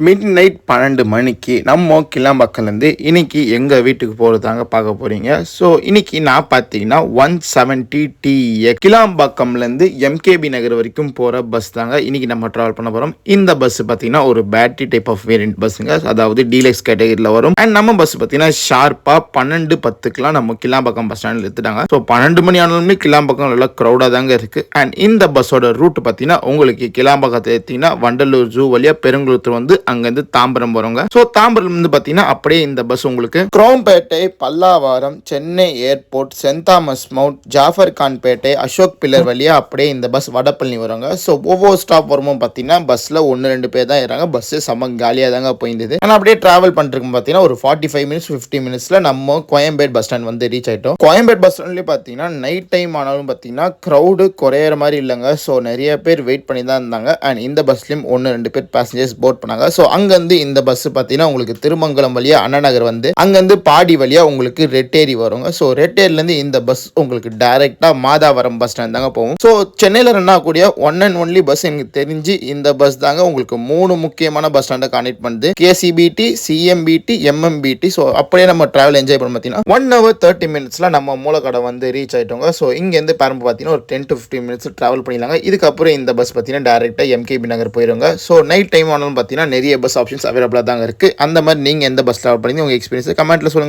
Mid night 12 மணிக்கு நம்ம கிளாம்பாக்கம்லேருந்து இன்னைக்கு எங்கள் வீட்டுக்கு போகிறதாங்க பார்க்க போகிறீங்க. ஸோ இன்னைக்கு நான் பார்த்தீங்கன்னா 170 TX கிளாம்பாக்கம்லேருந்து எம்கேபி நகர் வரைக்கும் போகிற பஸ் தாங்க இன்னைக்கு நம்ம ட்ராவல் பண்ண போகிறோம். இந்த பஸ் பார்த்தீங்கன்னா ஒரு பேட்டரி டைப் ஆஃப் வேரியன்ட் பஸ்ஸுங்க, அதாவது டீலக்ஸ் கேட்டகரியில் வரும். அண்ட் நம்ம பஸ் பார்த்தீங்கன்னா ஷார்ப்பாக 12:10க்குலாம் நம்ம கிளாம்பாக்கம் பஸ் ஸ்டாண்டில் எடுத்துட்டாங்க. ஸோ 12 மணி ஆனாலுமே கிளாம்பாக்கம் நல்லா க்ரௌடாக தாங்க இருக்குது. அண்ட் இந்த பஸ்ஸோட ரூட் பார்த்தீங்கன்னா உங்களுக்கு கிளாம்பாக்கத்தை எடுத்தீங்கன்னா வண்டலூர் ஜூ வழியாக பெருங்குளத்தூர் வந்து அங்கிருந்து தாம்பரம் போறவங்க. ஸோ தாம்பரம் இருந்து பார்த்தீங்கன்னா அப்படியே இந்த பஸ் உங்களுக்கு Chromepet, Pallavaram, Chennai airport, Saint Thomas Mount, Jafferkhanpet, Ashok Pillar வழியா அப்படியே இந்த பஸ் வடபழனி வருவாங்க. ஸோ ஒவ்வொரு ஸ்டாப் வரும்போது பார்த்தீங்கன்னா பஸ்ல 1-2 பேர் தான் ஏறாங்க. பஸ் செம்ம காலியாக தாங்க போயிருந்தது. ஆனால் அப்படியே டிராவல் பண்ணிட்டு பார்த்தீங்கன்னா ஒரு 45 மினிட்ஸ் 50 மினிட்ஸ்ல நம்ம கோயம்பேடு பஸ் ஸ்டாண்ட் வந்து ரீச் ஆயிட்டோம். கோயம்பேடு பஸ் ஸ்டாண்ட்லேயே பார்த்தீங்கன்னா நைட் டைம் ஆனாலும் பார்த்தீங்கன்னா க்ரௌடு குறையிற மாதிரி இல்லைங்க. ஸோ நிறைய பேர் வெயிட் பண்ணி தான் இருந்தாங்க. அண்ட் இந்த பஸ்லயும் 1-2 பேர் பேசஞ்சர்ஸ் போர்ட் பண்ணாங்க. ஸோ அங்கேருந்து இந்த பஸ் பார்த்தீங்கன்னா உங்களுக்கு திருமங்கலம் வழியா அண்ணா நகர் வந்து அங்கேருந்து பாடி வழியா உங்களுக்கு ரெட்டேரி வருங்க. ஸோ ரெட்டேரிலேருந்து இந்த பஸ் உங்களுக்கு டைரக்டா மாதாவரம் பஸ் ஸ்டாண்ட் தாங்க போகும். ஸோ சென்னையில் ரன் ஆகக்கூடிய ஒன் அண்ட் ஒன்லி பஸ் எனக்கு தெரிஞ்சு இந்த பஸ் தாங்க உங்களுக்கு 3 முக்கியமான பஸ் ஸ்டாண்டை கனெக்ட் பண்ணுது. KCBT, CMBT, எம்எம்பிடி. ஸோ அப்படியே நம்ம டிராவல் என்ஜாய் பண்ண பார்த்தீங்கன்னா 1 hour 30 minutesல நம்ம மூலக்கடை வந்து ரீச் ஆயிட்டோங்க. ஸோ இங்கேருந்து பெரம்பு பார்த்தீங்கன்னா ஒரு 10 to 15 minutes டிராவல் பண்ணிடலாங்க. இதுக்கப்புறம் இந்த பஸ் பார்த்தீங்கன்னா டைரக்டா எம்கேபி நகர் போயிருங்க. ஸோ நைட் டைம் ஆனாலும் பார்த்தீங்கன்னா நிறைய பஸ் ஆப்ஷன்ஸ் அவைலபிளாக தாங்க இருக்குது. அந்த மாதிரி நீங்கள் எந்த பஸ் ட்ராவல் பண்ணி உங்கள் எக்ஸ்பீரியன்ஸ் கமெண்ட்டில் சொல்லுங்கள்.